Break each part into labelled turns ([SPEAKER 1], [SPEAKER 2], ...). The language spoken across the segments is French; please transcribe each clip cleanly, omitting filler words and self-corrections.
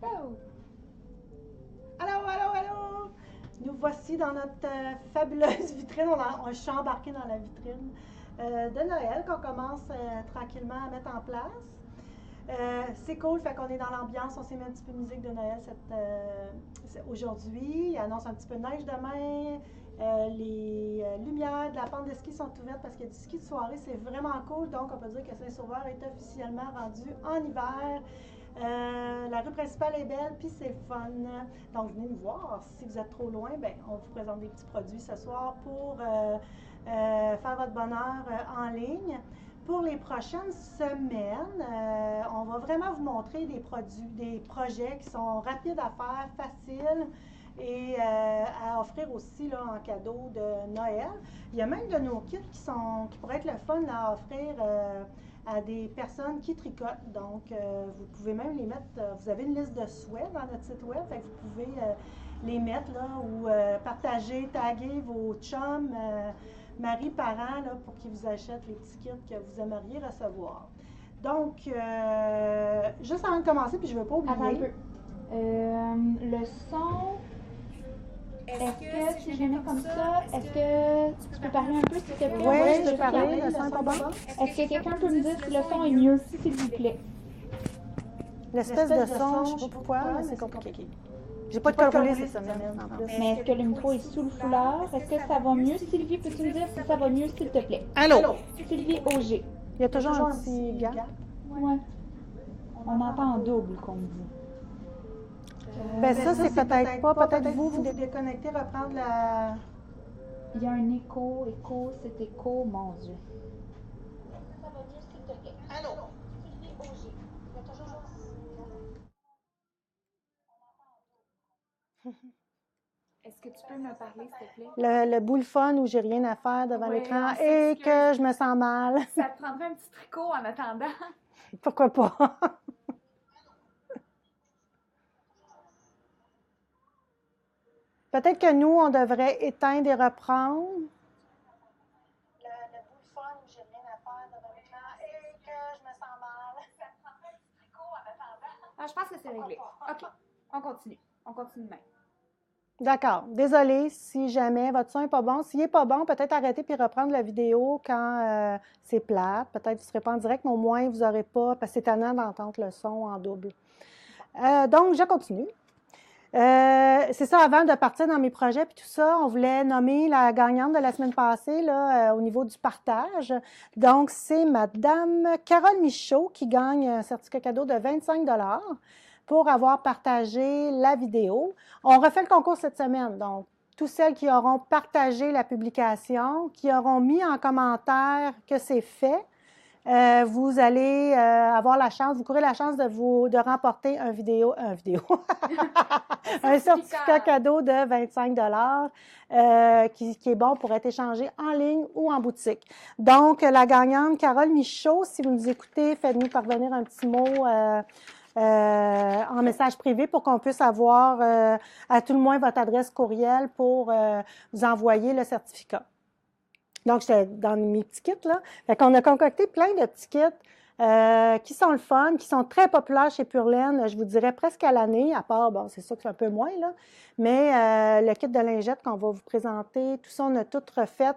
[SPEAKER 1] Oh!
[SPEAKER 2] Allô, allô, allô! Nous voici dans notre fabuleuse vitrine. Je suis embarquée dans la vitrine de Noël qu'on commence tranquillement à mettre en place. C'est cool, fait qu'on est dans l'ambiance. On s'est mis un petit peu de musique de Noël aujourd'hui. Il annonce un petit peu de neige demain. Les lumières de la pente de ski sont ouvertes parce qu'il y a du ski de soirée. C'est vraiment cool. Donc, on peut dire que Saint-Sauveur est officiellement rendu en hiver. La rue principale est belle, puis c'est fun. Donc, venez nous voir. Si vous êtes trop loin, ben, on vous présente des petits produits ce soir pour faire votre bonheur en ligne. Pour les prochaines semaines, on va vraiment vous montrer des produits, des projets qui sont rapides à faire, faciles et à offrir aussi là, en cadeau de Noël. Il y a même de nos kits qui pourraient être le fun à offrir à des personnes qui tricotent. Donc, vous pouvez même les mettre, vous avez une liste de souhaits dans notre site web, fait que vous pouvez les mettre là ou partager, taguer vos chums, mari, parents, là, pour qu'ils vous achètent les petits kits que vous aimeriez recevoir. Donc, juste avant de commencer, puis je ne veux pas oublier.
[SPEAKER 1] Attends un peu. Le son. Est-ce que si je le mets comme ça, est-ce que tu peux parler un peu, s'il te plaît?
[SPEAKER 2] Oui, je peux parler, le son est pas bon.
[SPEAKER 1] Est-ce que quelqu'un peut me dire si le son est mieux, s'il vous plaît?
[SPEAKER 2] L'espèce de son, je ne sais pas pourquoi, mais c'est compliqué. J'ai pas de col roulé cette semaine, en plus.
[SPEAKER 1] Mais est-ce que le micro est sous le foulard? Est-ce que ça va mieux? Sylvie, peux-tu me dire si ça va mieux, s'il te plaît?
[SPEAKER 2] Allô?
[SPEAKER 1] Sylvie Auger.
[SPEAKER 2] Il y a toujours un petit gap.
[SPEAKER 1] Ouais. On entend en double, qu'on me dit.
[SPEAKER 2] Ben ça, c'est peut-être pas. Peut-être vous déconnecter, reprendre la...
[SPEAKER 1] Il y a un écho, c'est écho, mon Dieu.
[SPEAKER 3] Ça va mieux, s'il te plaît.
[SPEAKER 2] Allô?
[SPEAKER 3] Sylvie Auger. Il y a toujours...
[SPEAKER 1] Est-ce que tu peux me parler, s'il te plaît?
[SPEAKER 2] Le bout le fun où j'ai rien à faire devant
[SPEAKER 1] Oui,
[SPEAKER 2] l'écran
[SPEAKER 1] on
[SPEAKER 2] et
[SPEAKER 1] s'excuse.
[SPEAKER 2] que je me sens mal.
[SPEAKER 1] Ça te prendrait un petit tricot en attendant.
[SPEAKER 2] Pourquoi pas? Peut-être que nous, on devrait éteindre et reprendre. Le bout le fun où j'ai rien à faire devant l'écran et que je me sens mal.
[SPEAKER 1] Ça te prendrait un petit tricot en attendant. Ah, je pense que c'est réglé. OK, on continue. On continue demain.
[SPEAKER 2] D'accord. Désolée si jamais votre son n'est pas bon. S'il n'est pas bon, peut-être arrêter puis reprendre la vidéo quand c'est plate. Peut-être que vous ne serez pas en direct, mais au moins vous n'aurez pas, parce que c'est tannant d'entendre le son en double. Donc, je continue. C'est ça, avant de partir dans mes projets puis tout ça, on voulait nommer la gagnante de la semaine passée là, au niveau du partage. Donc, c'est Madame Carole Michaud qui gagne un certificat cadeau de 25 $ pour avoir partagé la vidéo. On refait le concours cette semaine, donc tous celles qui auront partagé la publication, qui auront mis en commentaire que c'est fait, vous allez avoir la chance, vous courez la chance de remporter un certificat cadeau de 25 $ qui est bon pour être échangé en ligne ou en boutique. Donc, la gagnante, Carole Michaud, si vous nous écoutez, faites-nous parvenir un petit mot en message privé pour qu'on puisse avoir à tout le moins votre adresse courriel pour vous envoyer le certificat. Donc, j'étais dans mes petits kits, là. Fait qu'on a concocté plein de petits kits qui sont le fun, qui sont très populaires chez Pure Laine, je vous dirais presque à l'année, à part, bon, c'est sûr que c'est un peu moins, là. Mais le kit de lingettes qu'on va vous présenter, tout ça, on a tout refait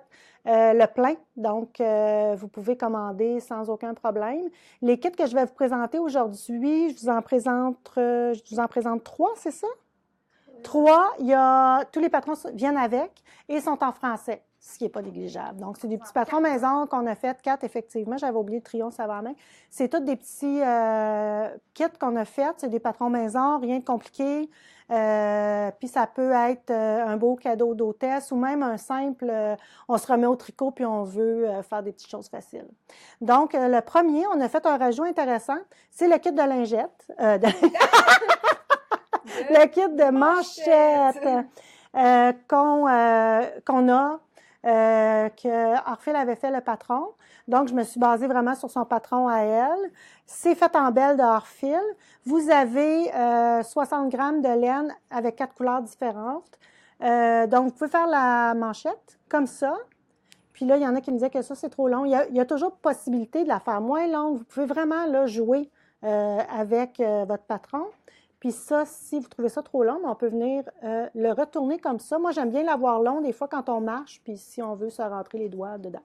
[SPEAKER 2] le plein. Donc, vous pouvez commander sans aucun problème. Les kits que je vais vous présenter aujourd'hui, je vous en présente 3, c'est ça? 3, tous les patrons viennent avec et sont en français, ce qui n'est pas négligeable. Donc, c'est des petits patrons maison qu'on a fait, 4 effectivement. J'avais oublié le Triomphe Savant à main. C'est tous des petits kits qu'on a fait. C'est des patrons maison, rien de compliqué. Puis ça peut être un beau cadeau d'hôtesse ou même un simple, on se remet au tricot puis on veut faire des petites choses faciles. Donc, le premier, on a fait un rajout intéressant. C'est le kit de lingettes. Le kit de manchettes qu'on a, que Orphile avait fait le patron. Donc, je me suis basée vraiment sur son patron à elle. C'est fait en belle de Orphile. Vous avez 60 grammes de laine avec 4 couleurs différentes. Donc, vous pouvez faire la manchette comme ça. Puis là, il y en a qui me disaient que ça, c'est trop long. Il y a toujours possibilité de la faire moins longue. Vous pouvez vraiment là, jouer avec votre patron. Puis ça, si vous trouvez ça trop long, on peut venir le retourner comme ça. Moi, j'aime bien l'avoir long des fois quand on marche, puis si on veut se rentrer les doigts dedans.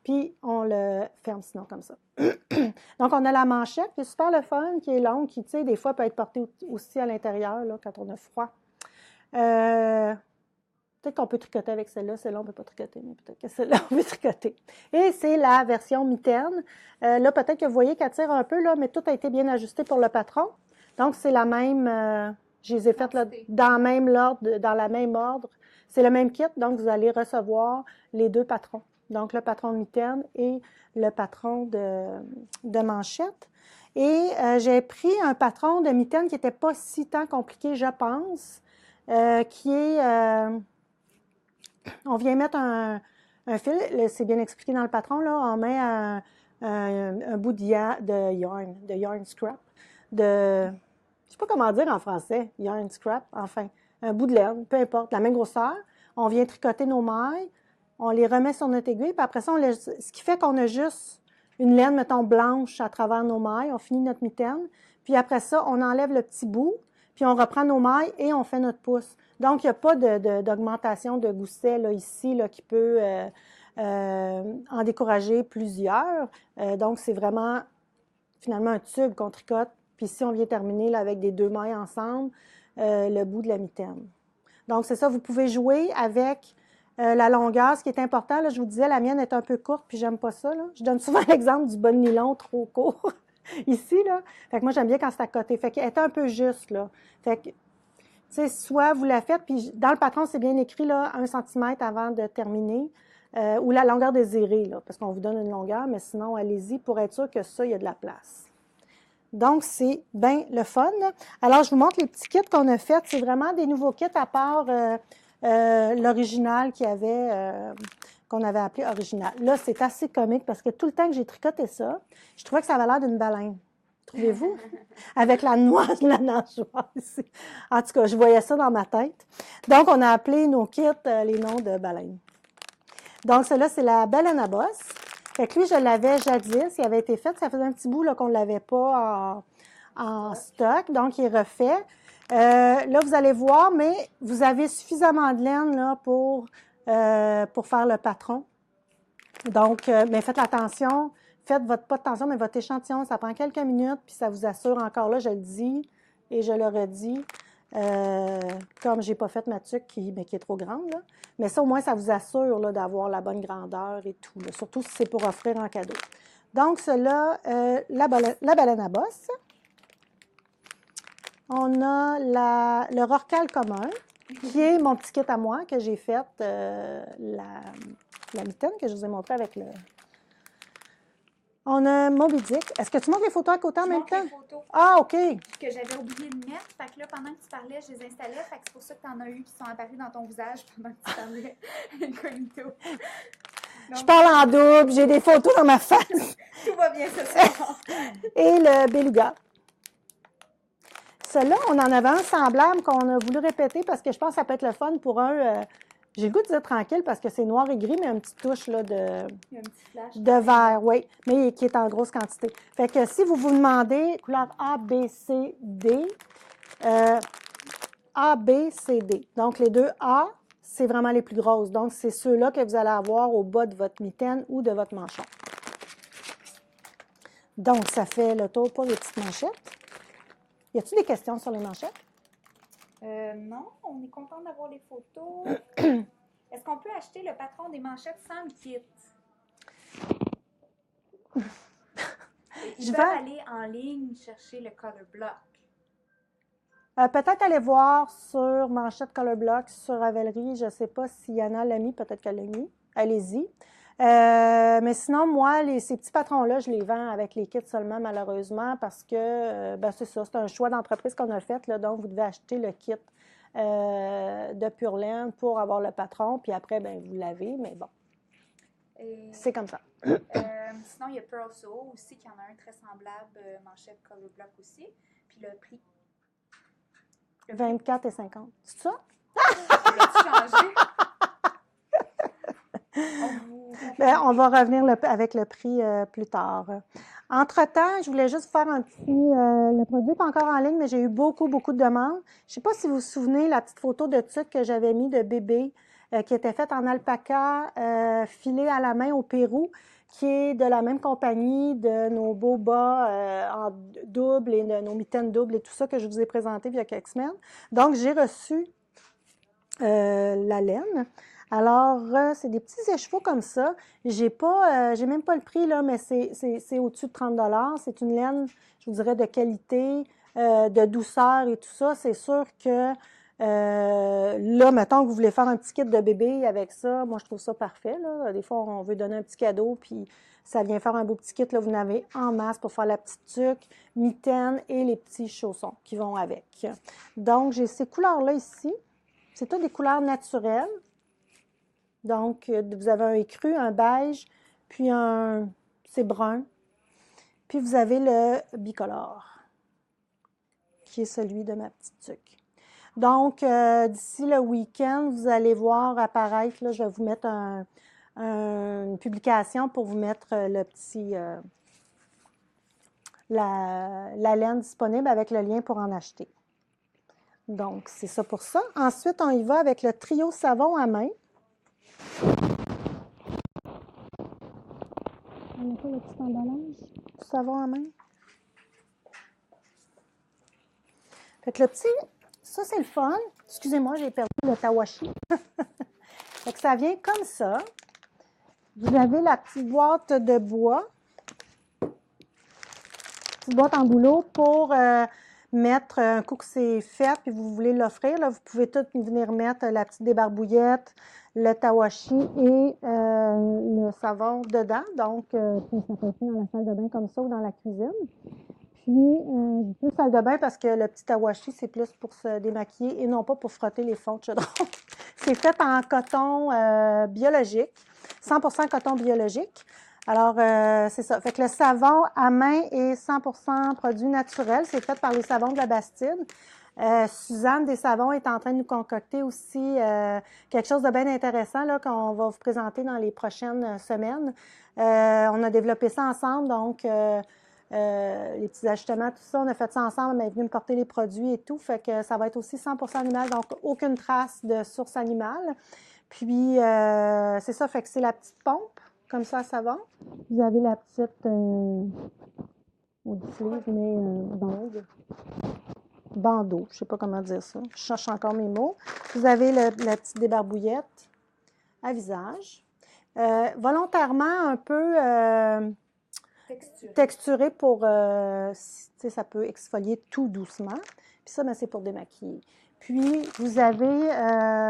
[SPEAKER 2] Puis on le ferme sinon comme ça. Donc, on a la manchette, qui est super le fun, qui est longue, qui, tu sais, des fois peut être portée aussi à l'intérieur, là, quand on a froid. Peut-être qu'on peut tricoter avec celle-là. Celle-là, on ne peut pas tricoter, mais peut-être que celle-là, on peut tricoter. Et c'est la version mitaine. Là, peut-être que vous voyez qu'elle tire un peu, là, mais tout a été bien ajusté pour le patron. Donc, c'est la même, je les ai faites là, dans la même ordre. C'est le même kit, donc vous allez recevoir les deux patrons. Donc, le patron de mitaine et le patron de manchette. Et j'ai pris un patron de mitaine qui n'était pas si tant compliqué, je pense, qui est, on vient mettre un fil, c'est bien expliqué dans le patron, là, on met un bout de yarn scrap, je ne sais pas comment dire en français, yarn scrap, enfin, un bout de laine, peu importe, la même grosseur. On vient tricoter nos mailles, on les remet sur notre aiguille, puis après ça, ce qui fait qu'on a juste une laine, mettons, blanche à travers nos mailles, on finit notre mitaine, puis après ça, on enlève le petit bout, puis on reprend nos mailles et on fait notre pouce. Donc, il n'y a pas d'augmentation de gousset là, ici là, qui peut en décourager plusieurs. Donc, c'est vraiment finalement un tube qu'on tricote. Puis ici, on vient terminer là, avec des deux mailles ensemble, le bout de la mitaine. Donc, c'est ça, vous pouvez jouer avec la longueur. Ce qui est important, là, je vous disais, la mienne est un peu courte, puis j'aime pas ça. Là. Je donne souvent l'exemple du bas de nylon trop court. Ici, là. Fait que moi, j'aime bien quand c'est à côté. Fait qu'elle est un peu juste, là. Fait que, tu sais, soit vous la faites, puis dans le patron, c'est bien écrit, là, 1 cm avant de terminer, ou la longueur désirée, là, parce qu'on vous donne une longueur, mais sinon, allez-y pour être sûr que ça, il y a de la place. Donc, c'est bien le fun. Alors, je vous montre les petits kits qu'on a faits. C'est vraiment des nouveaux kits à part l'original qu'on avait appelé original. Là, c'est assez comique parce que tout le temps que j'ai tricoté ça, je trouvais que ça avait l'air d'une baleine. Trouvez-vous? Avec la nageoire ici. En tout cas, je voyais ça dans ma tête. Donc, on a appelé nos kits les noms de baleines. Donc, celle-là, c'est la baleine à bosse. Fait que lui, je l'avais jadis, il avait été fait. Ça faisait un petit bout là, qu'on ne l'avait pas en stock, donc il est refait. Là, vous allez voir, mais vous avez suffisamment de laine là, pour faire le patron. Donc, mais faites attention, faites votre pas de tension, mais votre échantillon, ça prend quelques minutes, puis ça vous assure encore là, je le dis et je le redis, comme je n'ai pas fait ma tuque qui est trop grande, là. Mais ça, au moins, ça vous assure là, d'avoir la bonne grandeur et tout, là, surtout si c'est pour offrir en cadeau. Donc, cela, la baleine à bosse. On a le rorcal commun, qui est mon petit kit à moi, que j'ai fait, la mitaine que je vous ai montré avec le... On a Moby Dick. Est-ce que tu montres les photos à côté en même temps?
[SPEAKER 1] Les photos
[SPEAKER 2] Ah, OK.
[SPEAKER 1] que j'avais oublié de mettre. Fait que là, pendant que tu parlais, je les installais. Fait que c'est pour ça que tu en as eu qui sont apparus dans ton visage pendant que tu parlais incognito.
[SPEAKER 2] Je parle en double, j'ai des photos dans ma face.
[SPEAKER 1] Tout va bien ce soir.
[SPEAKER 2] Et le beluga. Celui-là, on en avait un semblable qu'on a voulu répéter parce que je pense que ça peut être le fun pour un... j'ai le goût de dire tranquille parce que c'est noir et gris, mais une petite touche là,
[SPEAKER 1] Il y a un petit flash
[SPEAKER 2] de vert, oui, mais qui est en grosse quantité. Fait que si vous vous demandez, couleur A, B, C, D, A, B, C, D. Donc, les deux A, c'est vraiment les plus grosses. Donc, c'est ceux-là que vous allez avoir au bas de votre mitaine ou de votre manchon. Donc, ça fait le tour pour les petites manchettes. Y a-t-il des questions sur les manchettes?
[SPEAKER 1] Non, on est content d'avoir les photos. Est-ce qu'on peut acheter le patron des manchettes sans le kit? Ils peuvent aller en ligne chercher le color block.
[SPEAKER 2] Peut-être aller voir sur Manchette Color Block, sur Ravelry. Je ne sais pas si Yana l'a mis, peut-être qu'elle l'a mis. Allez-y. Mais sinon, moi, ces petits patrons-là, je les vends avec les kits seulement, malheureusement, parce que, c'est ça, c'est un choix d'entreprise qu'on a fait, là, donc vous devez acheter le kit de pure laine pour avoir le patron, puis après, vous l'avez, mais bon, c'est comme ça.
[SPEAKER 1] Sinon, il y a Pearl Sew aussi, qui en a un très semblable, manchette Color Block aussi, puis le prix.
[SPEAKER 2] 24 et 50. C'est ça?
[SPEAKER 1] L'as-tu changé?
[SPEAKER 2] On va revenir avec le prix plus tard. Entre-temps, je voulais juste faire un petit... le produit n'est pas encore en ligne, mais j'ai eu beaucoup, beaucoup de demandes. Je ne sais pas si vous vous souvenez, la petite photo de tuque que j'avais mis de bébé qui était faite en alpaca filé à la main au Pérou, qui est de la même compagnie de nos beaux bas en double et de nos mitaines doubles et tout ça que je vous ai présenté il y a quelques semaines. Donc, j'ai reçu la laine. Alors, c'est des petits écheveaux comme ça. J'ai même pas le prix, là, mais c'est au-dessus de 30 $. C'est une laine, je vous dirais, de qualité, de douceur et tout ça. C'est sûr que là, mettons que vous voulez faire un petit kit de bébé avec ça, moi, je trouve ça parfait, là. Des fois, on veut donner un petit cadeau, puis ça vient faire un beau petit kit. Là, vous en avez en masse pour faire la petite tuque, mitaine et les petits chaussons qui vont avec. Donc, j'ai ces couleurs-là ici. C'est toutes des couleurs naturelles. Donc, vous avez un écru, un beige, puis c'est brun. Puis, vous avez le bicolore, qui est celui de ma petite tuque. Donc, d'ici le week-end, vous allez voir apparaître, là, je vais vous mettre une publication pour vous mettre le petit, la laine disponible avec le lien pour en acheter. Donc, c'est ça pour ça. Ensuite, on y va avec le trio savon à main. On n'a pas le petit emballage du savon à main. Fait que le petit, ça c'est le fun. Excusez-moi, j'ai perdu le tawashi. Fait que ça vient comme ça. Vous avez la petite boîte de bois. Petite boîte en bouleau pour mettre un coup que c'est fait puis vous voulez l'offrir. Là, vous pouvez tout venir mettre la petite débarbouillette, le tawashi et le savon dedans. Donc, puis ça peut être dans la salle de bain comme ça ou dans la cuisine. Puis, plus salle de bain parce que le petit tawashi, c'est plus pour se démaquiller et non pas pour frotter les fonds de chaudron. C'est fait en coton biologique, 100% coton biologique. Alors, c'est ça. Fait que le savon à main est 100% produit naturel. C'est fait par les savons de la Bastide. Suzanne des Savons est en train de nous concocter aussi quelque chose de bien intéressant là, qu'on va vous présenter dans les prochaines semaines. On a développé ça ensemble, donc les petits ajustements, tout ça, on a fait ça ensemble. Elle est venue me porter les produits et tout. Fait que ça va être aussi 100% animal, donc aucune trace de source animale. Puis, c'est ça, fait que c'est la petite pompe. Comme ça va. Vous avez la petite, on dit sleeve, mais bandeau, je ne sais pas comment dire ça. Je cherche encore mes mots. Vous avez la petite débarbouillette à visage. Volontairement un peu texturé pour, ça peut exfolier tout doucement. Puis ça, ben, c'est pour démaquiller. Puis, vous avez,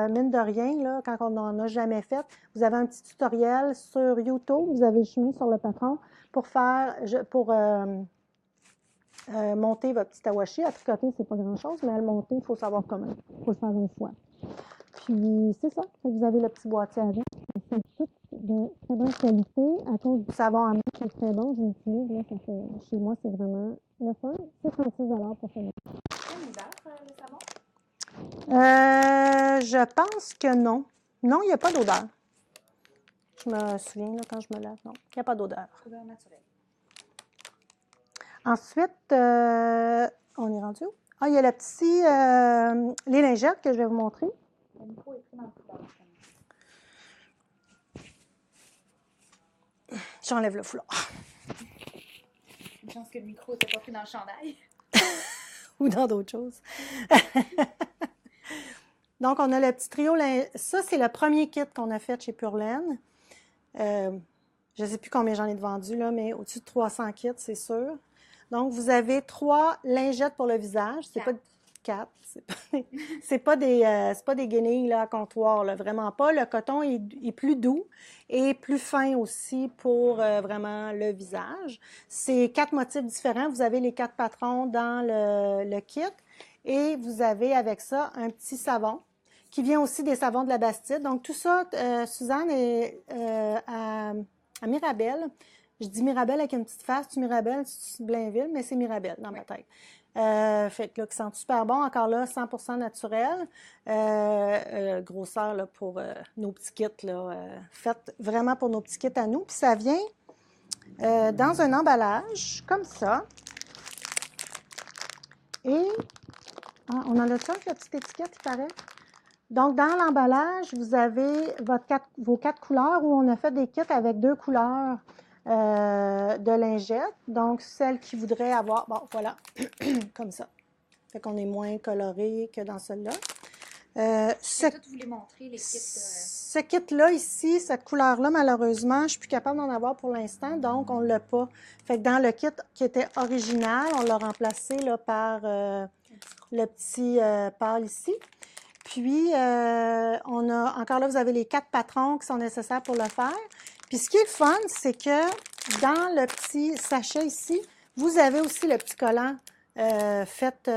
[SPEAKER 2] mine de rien, là, quand on n'en a jamais fait, vous avez un petit tutoriel sur YouTube. Vous avez le chemin sur le patron pour monter votre petit tawashi. À tricoter, c'est pas grand-chose, mais à le monter, il faut savoir comment. Il faut le faire une fois. Puis, c'est ça. Vous avez le petit boîtier avec. C'est tout de très bonne qualité. À cause du savon à main qui est très bon, j'utilise. Là, ça fait, chez moi, c'est vraiment le fun. C'est 36 $ pour faire.
[SPEAKER 1] Quelle odeur, le savon?
[SPEAKER 2] Je pense que non. Non, il n'y a pas d'odeur. Je me souviens, là, quand je me lave, non, il n'y a pas d'odeur.
[SPEAKER 1] Odeur naturelle.
[SPEAKER 2] Ensuite, on est rendu où? Ah, il y a le petit, les lingettes que je vais vous montrer.
[SPEAKER 1] Le micro est pris dans le foulard.
[SPEAKER 2] J'enlève le foulard.
[SPEAKER 1] Une chance que le micro n'était pas pris dans le chandail.
[SPEAKER 2] Ou dans d'autres choses. Donc, on a le petit trio. Ça, c'est le premier kit qu'on a fait chez Pure Laine. Je ne sais plus combien j'en ai de vendus, là, mais au-dessus de 300 kits, c'est sûr. Donc, vous avez 3 lingettes pour le visage. C'est pas 4. C'est pas des guenilles là, à comptoir, là, vraiment pas. Le coton est plus doux et plus fin aussi pour vraiment le visage. C'est 4 motifs différents. Vous avez les 4 patrons dans le kit et vous avez avec ça un petit savon qui vient aussi des savons de la Bastide. Donc, tout ça, Suzanne est à Mirabel. Je dis Mirabel avec une petite face. Tu Mirabel, c'est Blainville, mais c'est Mirabel dans ma tête. Fait que là, qui sent super bon. Encore là, 100% naturel. Grosseur là, pour nos petits kits. Là, fait vraiment pour nos petits kits à nous. Puis ça vient dans un emballage, comme ça. Et on en a ça, la petite étiquette, il paraît. Donc, dans l'emballage, vous avez vos 4 couleurs où on a fait des kits avec 2 couleurs de lingettes. Donc, celle qui voudrait avoir, bon, voilà, comme ça. Fait qu'on est moins coloré que dans celle-là.
[SPEAKER 1] Je vais tout vous les montrer, les kits.
[SPEAKER 2] Ce kit-là ici, cette couleur-là, malheureusement, je ne suis plus capable d'en avoir pour l'instant, donc on ne l'a pas. Fait que dans le kit qui était original, on l'a remplacé là, par le petit pâle ici. Puis, on a, encore là, vous avez les 4 patrons qui sont nécessaires pour le faire. Puis, ce qui est le fun, c'est que dans le petit sachet ici, vous avez aussi le petit collant fait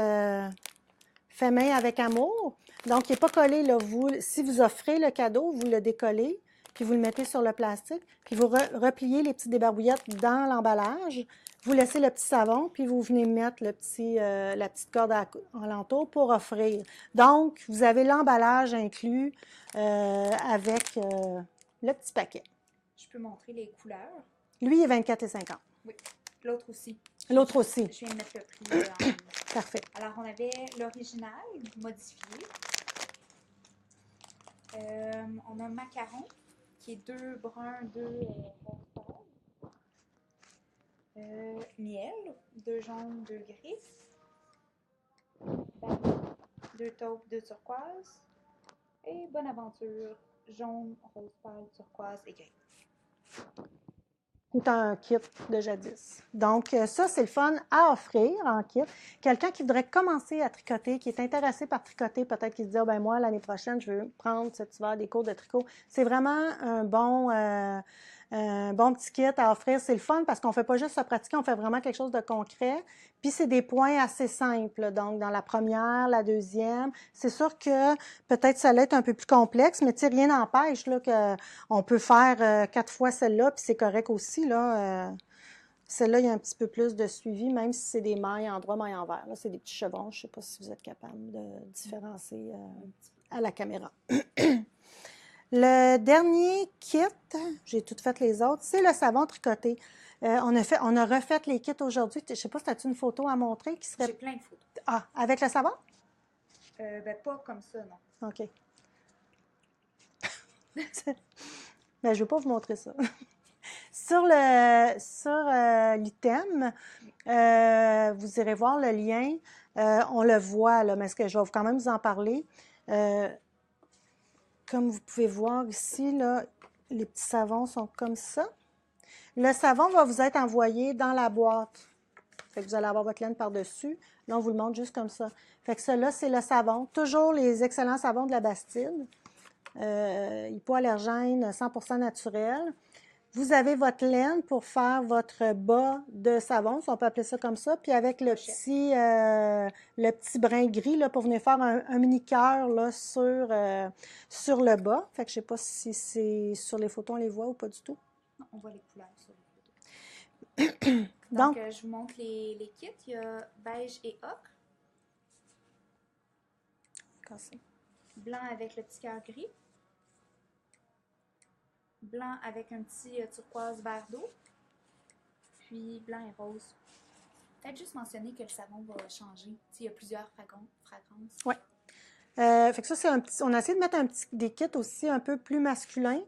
[SPEAKER 2] main avec amour. Donc, il n'est pas collé, là. Si vous offrez le cadeau, vous le décollez, puis vous le mettez sur le plastique, puis vous repliez les petites débarbouillettes dans l'emballage. Vous laissez le petit savon, puis vous venez mettre la petite corde alentour pour offrir. Donc, vous avez l'emballage inclus avec le petit paquet.
[SPEAKER 1] Je peux montrer les couleurs.
[SPEAKER 2] Lui, il est 24,50.
[SPEAKER 1] Oui, l'autre aussi.
[SPEAKER 2] L'autre aussi.
[SPEAKER 1] Je viens de mettre le prix.
[SPEAKER 2] Parfait.
[SPEAKER 1] Alors, on avait l'original modifié. On a un macaron qui est 2 bruns, 2 rose pâle. Miel, 2 jaunes, 2 gris. 2 taupes, 2 turquoises. Et Bonne Aventure, jaune, rose pâle, turquoise et gris.
[SPEAKER 2] C'est un kit de jadis. Donc, ça, c'est le fun à offrir en kit. Quelqu'un qui voudrait commencer à tricoter, qui est intéressé par tricoter, peut-être qu'il se dit, oh, ben moi, l'année prochaine, je veux prendre cet hiver des cours de tricot. C'est vraiment un bon petit kit à offrir. C'est le fun parce qu'on ne fait pas juste se pratiquer, on fait vraiment quelque chose de concret. Puis, c'est des points assez simples. Donc, dans la première, la deuxième. C'est sûr que peut-être ça allait être un peu plus complexe, mais tu sais, rien n'empêche là, qu'on peut faire 4 fois celle-là, puis c'est correct aussi. Là, celle-là, il y a un petit peu plus de suivi, même si c'est des mailles en droit, mailles en vert. Là, c'est des petits chevrons. Je ne sais pas si vous êtes capable de différencier à la caméra. Le dernier kit, j'ai tout fait les autres, c'est le savon tricoté. On a refait les kits aujourd'hui. Je ne sais pas si tu as une photo à montrer qui serait.
[SPEAKER 1] J'ai plein de photos.
[SPEAKER 2] Ah, avec le savon?
[SPEAKER 1] Ben, pas comme ça, non.
[SPEAKER 2] OK. Ben, je ne vais pas vous montrer ça. Sur l'item, vous irez voir le lien. On le voit, là, mais ce que je vais quand même vous en parler. Comme vous pouvez voir ici, là, les petits savons sont comme ça. Le savon va vous être envoyé dans la boîte. Fait que vous allez avoir votre laine par-dessus. Là, on vous le montre juste comme ça. Fait que ça, c'est le savon. Toujours les excellents savons de la Bastide. Hypoallergène, 100% naturel. Vous avez votre laine pour faire votre bas de savon, si on peut appeler ça comme ça. Puis avec le petit brin gris là, pour venir faire un mini cœur là, sur le bas. Fait que je ne sais pas si c'est sur les photos, on les voit ou pas du tout.
[SPEAKER 1] Non, on voit les couleurs sur les photos.
[SPEAKER 2] Donc,
[SPEAKER 1] je vous montre les kits. Il y a beige et ocre. Blanc avec le petit cœur gris. Blanc avec un petit turquoise vert d'eau. Puis blanc et rose. Peut-être juste mentionner que le savon va changer. Il y a plusieurs fragrances.
[SPEAKER 2] Oui. Fait que ça, c'est on a essayé de mettre des kits aussi un peu plus masculins.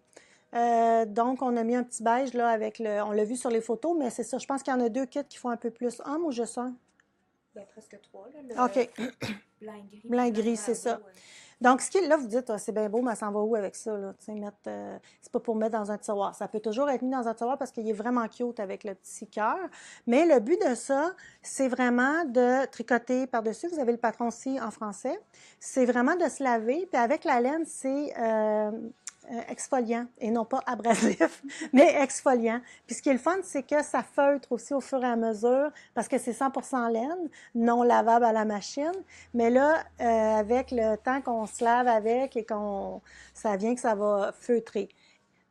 [SPEAKER 2] Donc, on a mis un petit beige là avec on l'a vu sur les photos, mais c'est ça. Je pense qu'il y en a 2 kits qui font un peu plus homme ou juste un?
[SPEAKER 1] Ben, presque 3. Là,
[SPEAKER 2] OK.
[SPEAKER 1] Blanc et gris.
[SPEAKER 2] Blanc et gris, c'est ça. Donc, là, vous dites, c'est bien beau, mais ça s'en va où avec ça? C'est pas pour mettre dans un tiroir. Ça peut toujours être mis dans un tiroir parce qu'il est vraiment cute avec le petit cœur. Mais le but de ça, c'est vraiment de tricoter par-dessus. Vous avez le patron aussi en français. C'est vraiment de se laver. Puis avec la laine, c'est exfoliant et non pas abrasif, mais exfoliant. Puis ce qui est le fun, c'est que ça feutre aussi au fur et à mesure parce que c'est 100% laine, non lavable à la machine. Mais là, avec le temps qu'on se lave avec et ça vient que ça va feutrer.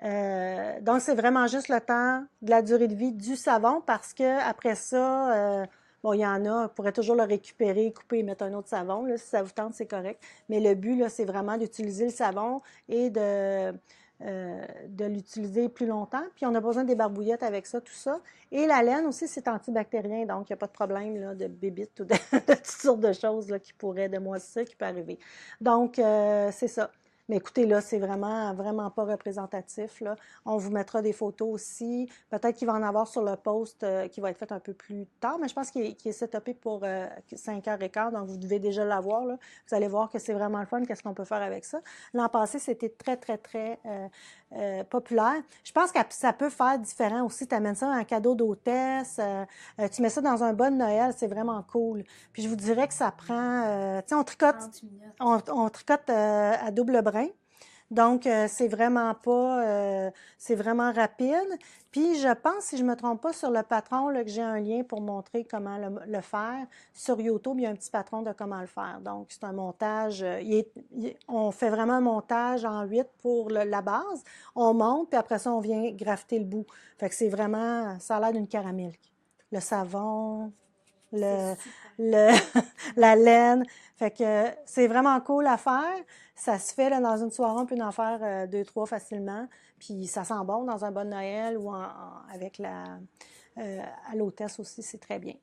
[SPEAKER 2] Donc, c'est vraiment juste le temps de la durée de vie du savon parce que après ça, bon, il y en a, vous pourrez toujours le récupérer, couper et mettre un autre savon. Là, si ça vous tente, c'est correct. Mais le but, là, c'est vraiment d'utiliser le savon et de de l'utiliser plus longtemps. Puis on a besoin des barbouillettes avec ça, tout ça. Et la laine aussi, c'est antibactérien, donc il n'y a pas de problème là, de bébite ou de toutes sortes de choses là, qui pourraient, de moisissures qui peut arriver. Donc, c'est ça. Mais écoutez, là, c'est vraiment, vraiment pas représentatif, là. On vous mettra des photos aussi. Peut-être qu'il va en avoir sur le post qui va être fait un peu plus tard, mais je pense qu'il est setupé pour 5h15, donc vous devez déjà l'avoir, là. Vous allez voir que c'est vraiment le fun, qu'est-ce qu'on peut faire avec ça. L'an passé, c'était très, très, très populaire. Je pense que ça peut faire différent aussi. Tu amènes ça un cadeau d'hôtesse, tu mets ça dans un bon Noël, c'est vraiment cool. Puis je vous dirais que ça prend, tu sais, on tricote,
[SPEAKER 1] 30 minutes.
[SPEAKER 2] on tricote à double brin. Donc, c'est vraiment pas, c'est vraiment rapide. Puis, je pense, si je me trompe pas, sur le patron, là, que j'ai un lien pour montrer comment le faire. Sur YouTube, il y a un petit patron de comment le faire. Donc, c'est un montage, on fait vraiment un montage en 8 pour la base. On monte, puis après ça, on vient grafter le bout. Fait que c'est vraiment, ça a l'air d'une caramel. Le savon, la laine. Fait que c'est vraiment cool à faire. Ça se fait là, dans une soirée, on peut en faire 2, 3 facilement. Puis ça sent bon dans un bon Noël ou avec à l'hôtesse aussi, c'est très bien.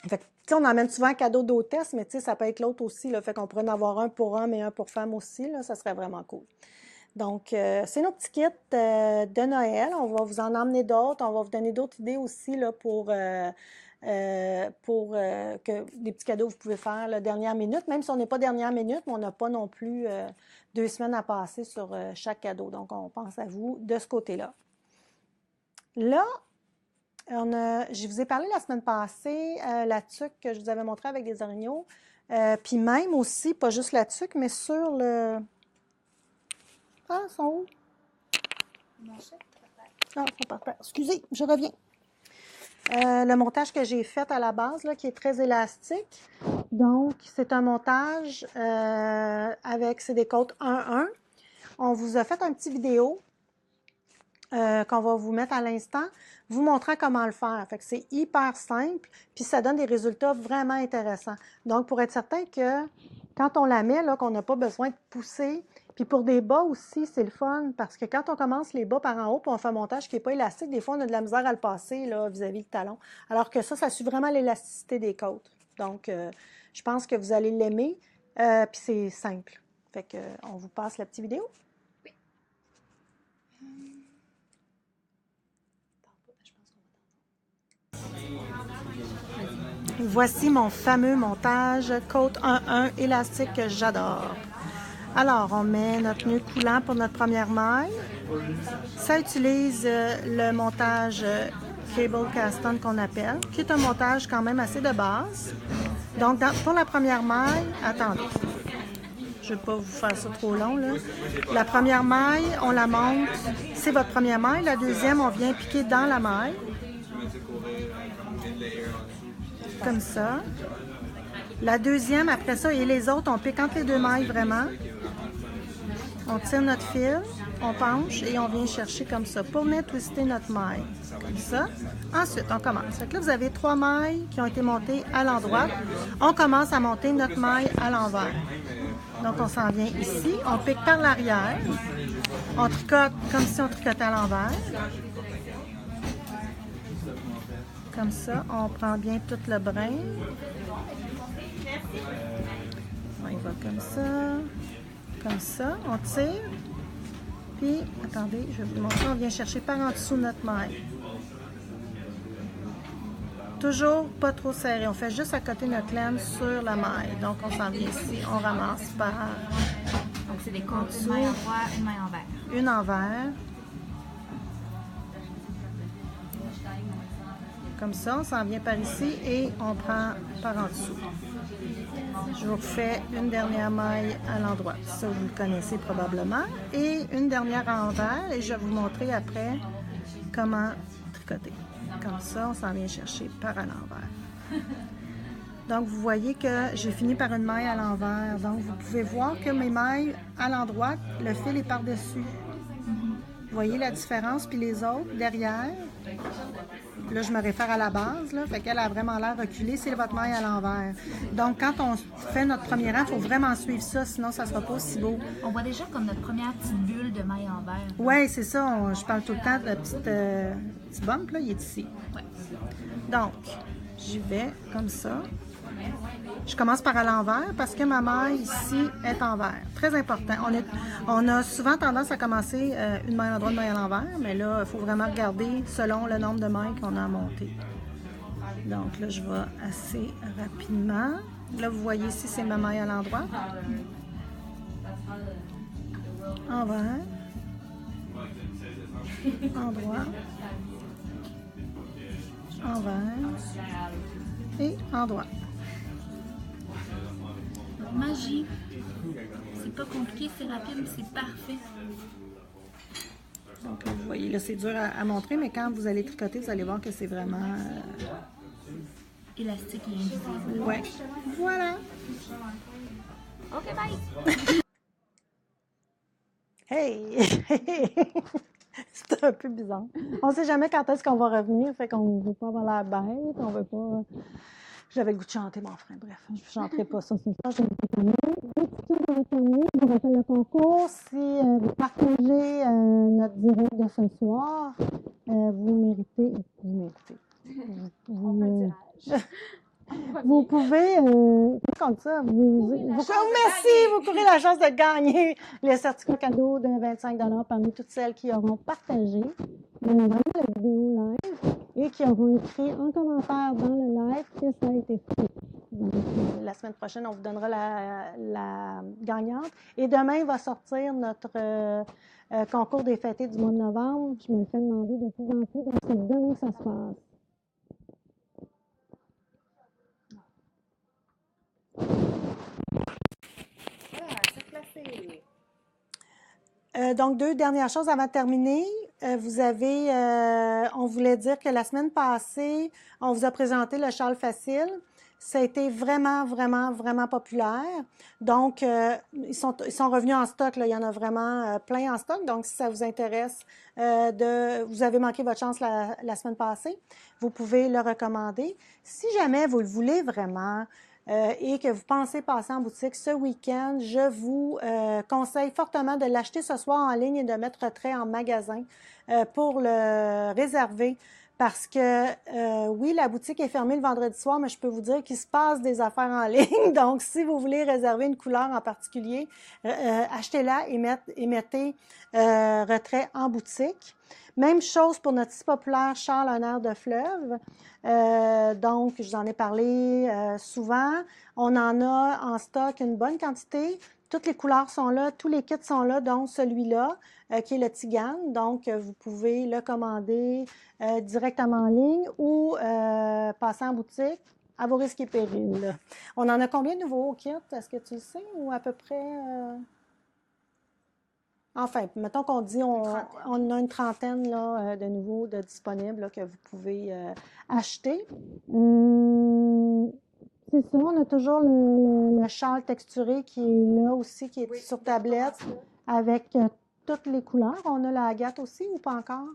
[SPEAKER 2] Fait que, on emmène souvent un cadeau d'hôtesse, mais ça peut être l'autre aussi. Là, fait qu'on pourrait en avoir un pour homme et un pour femme aussi. Là, ça serait vraiment cool. Donc, c'est nos petits kits de Noël. On va vous en emmener d'autres. On va vous donner d'autres idées aussi là, pour que des petits cadeaux que vous pouvez faire la dernière minute. Même si on n'est pas dernière minute, mais on n'a pas non plus 2 semaines à passer sur chaque cadeau. Donc, on pense à vous de ce côté-là. Là, je vous ai parlé la semaine passée, la tuque que je vous avais montrée avec des orignaux. Puis même aussi, pas juste la tuque, mais sur le... Ah, ils sont où? Ah, ils sont par terre. Excusez, je reviens. Le montage que j'ai fait à la base, là, qui est très élastique. Donc, c'est un montage c'est des côtes 1-1. On vous a fait un petit vidéo qu'on va vous mettre à l'instant, vous montrant comment le faire. Fait que c'est hyper simple, puis ça donne des résultats vraiment intéressants. Donc, pour être certain que quand on la met, là, qu'on n'a pas besoin de pousser. Puis pour des bas aussi, c'est le fun, parce que quand on commence les bas par en haut, puis on fait un montage qui n'est pas élastique, des fois, on a de la misère à le passer là, vis-à-vis du talon. Alors que ça suit vraiment l'élasticité des côtes. Donc, je pense que vous allez l'aimer, puis c'est simple. Fait que, on vous passe la petite vidéo. Voici mon fameux montage côte 1-1 élastique que j'adore. Alors, on met notre nœud coulant pour notre première maille. Ça utilise le montage cable cast-on qu'on appelle, qui est un montage quand même assez de base. Donc, pour la première maille, attendez, je ne vais pas vous faire ça trop long, là. La première maille, on la monte, c'est votre première maille. La deuxième, on vient piquer dans la maille. Comme ça. La deuxième, après ça, et les autres, on pique entre les 2 mailles vraiment. On tire notre fil, on penche et on vient chercher comme ça pour venir twister notre maille. Comme ça. Ensuite, on commence. Fait que là, vous avez 3 mailles qui ont été montées à l'endroit. On commence à monter notre maille à l'envers. Donc, on s'en vient ici. On pique par l'arrière. On tricote comme si on tricotait à l'envers. Comme ça, on prend bien tout le brin. On y va comme ça, on tire. Puis, attendez, je vais vous montrer, on vient chercher par en dessous notre maille. Toujours pas trop serré, on fait juste à côté notre laine sur la maille. Donc, on s'en vient ici, on ramasse par...
[SPEAKER 1] Donc, c'est des côtes, une maille envers, une maille envers.
[SPEAKER 2] Une envers. Comme ça, on s'en vient par ici et on prend par en dessous. Je vous refais une dernière maille à l'endroit. Ça, vous le connaissez probablement. Et une dernière à l'envers et je vais vous montrer après comment tricoter. Comme ça, on s'en vient chercher par à l'envers. Donc, vous voyez que j'ai fini par une maille à l'envers. Donc, vous pouvez voir que mes mailles à l'endroit, le fil est par-dessus. Vous voyez la différence? Puis les autres, derrière, là, je me réfère à la base, là, fait qu'elle a vraiment l'air reculée, c'est votre maille à l'envers. Donc, quand on fait notre premier rang, il faut vraiment suivre ça, sinon ça ne sera pas aussi beau.
[SPEAKER 1] On voit déjà comme notre première petite bulle de maille en vert.
[SPEAKER 2] Oui, c'est ça, je parle tout le temps de la petite petit bump, là, il est ici.
[SPEAKER 1] Ouais.
[SPEAKER 2] Donc, j'y vais comme ça. Je commence par à l'envers parce que ma maille ici est en vert. Très important. On a souvent tendance à commencer une maille à droite, une maille à l'envers, mais là, il faut vraiment regarder selon le nombre de mailles qu'on a à monter. Donc là, je vais assez rapidement. Là, vous voyez ici, c'est ma maille à l'endroit. Envers. Endroit. Envers. Et endroit.
[SPEAKER 1] Magie. C'est pas compliqué, c'est rapide, c'est parfait.
[SPEAKER 2] Donc, vous voyez, là, c'est dur à montrer, mais quand vous allez tricoter, vous allez voir que c'est vraiment...
[SPEAKER 1] élastique et invisible.
[SPEAKER 2] Ouais. Voilà.
[SPEAKER 1] OK, bye!
[SPEAKER 2] Hey! C'est un peu bizarre. On ne sait jamais quand est-ce qu'on va revenir, fait qu'on ne veut pas avoir l'air bête, on veut pas... J'avais le goût de chanter, mon frère. Bref, je ne chanterai pas ça ce soir. Je vais vous terminer. Je vous rappelle le concours. Si vous partagez notre direct de ce soir, vous méritez. Vous pouvez, comme ça, merci, vous courez la chance de gagner le certificat cadeau de 25$ parmi toutes celles qui auront partagé la vidéo live et qui auront écrit en commentaire dans le live que ça a été fait. Donc, la semaine prochaine, on vous donnera la gagnante. Et demain va sortir notre concours des fêtés du mois de novembre. Je me le fais demander de plus en plus, donc c'est demain que ça se passe. Donc, deux dernières choses avant de terminer. Vous avez, on voulait dire que la semaine passée, on vous a présenté le châle facile. Ça a été vraiment, vraiment, vraiment populaire. Donc, ils sont revenus en stock. Là. Il y en a vraiment plein en stock. Donc, si ça vous intéresse, vous avez manqué votre chance la semaine passée, vous pouvez le recommander. Si jamais vous le voulez vraiment, et que vous pensez passer en boutique ce week-end, je vous conseille fortement de l'acheter ce soir en ligne et de mettre retrait en magasin pour le réserver. Parce que, oui, la boutique est fermée le vendredi soir, mais je peux vous dire qu'il se passe des affaires en ligne. Donc, si vous voulez réserver une couleur en particulier, achetez-la et mettez retrait en boutique. Même chose pour notre si populaire châle en air de fleuve. Donc, je vous en ai parlé souvent. On en a en stock une bonne quantité. Toutes les couleurs sont là, tous les kits sont là, dont celui-là, qui est le Tigane. Donc, vous pouvez le commander directement en ligne ou passer en boutique à vos risques et périls. On en a combien de nouveaux kits? Est-ce que tu le sais? Ou à peu près... Enfin, mettons qu'on dit on a une trentaine là, de nouveaux disponibles là, que vous pouvez acheter. C'est ça, on a toujours le châle texturé qui est là aussi, qui est sur tablette avec toutes les couleurs. On a la agate aussi ou pas encore?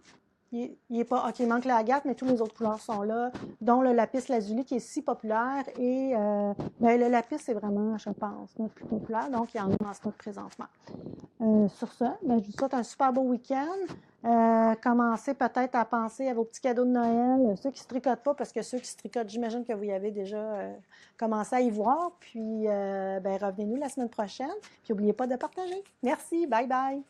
[SPEAKER 2] Il est pas, OK, il manque la agate, mais toutes les autres couleurs sont là, dont le lapis lazuli qui est si populaire. Et le lapis, c'est vraiment, je pense, notre plus populaire. Donc, il y en a en stock présentement. Sur ce, je vous souhaite un super beau week-end. Commencez peut-être à penser à vos petits cadeaux de Noël. Ceux qui ne se tricotent pas, parce que ceux qui se tricotent, j'imagine que vous y avez déjà commencé à y voir. Puis, revenez-nous la semaine prochaine. Puis, n'oubliez pas de partager. Merci. Bye bye.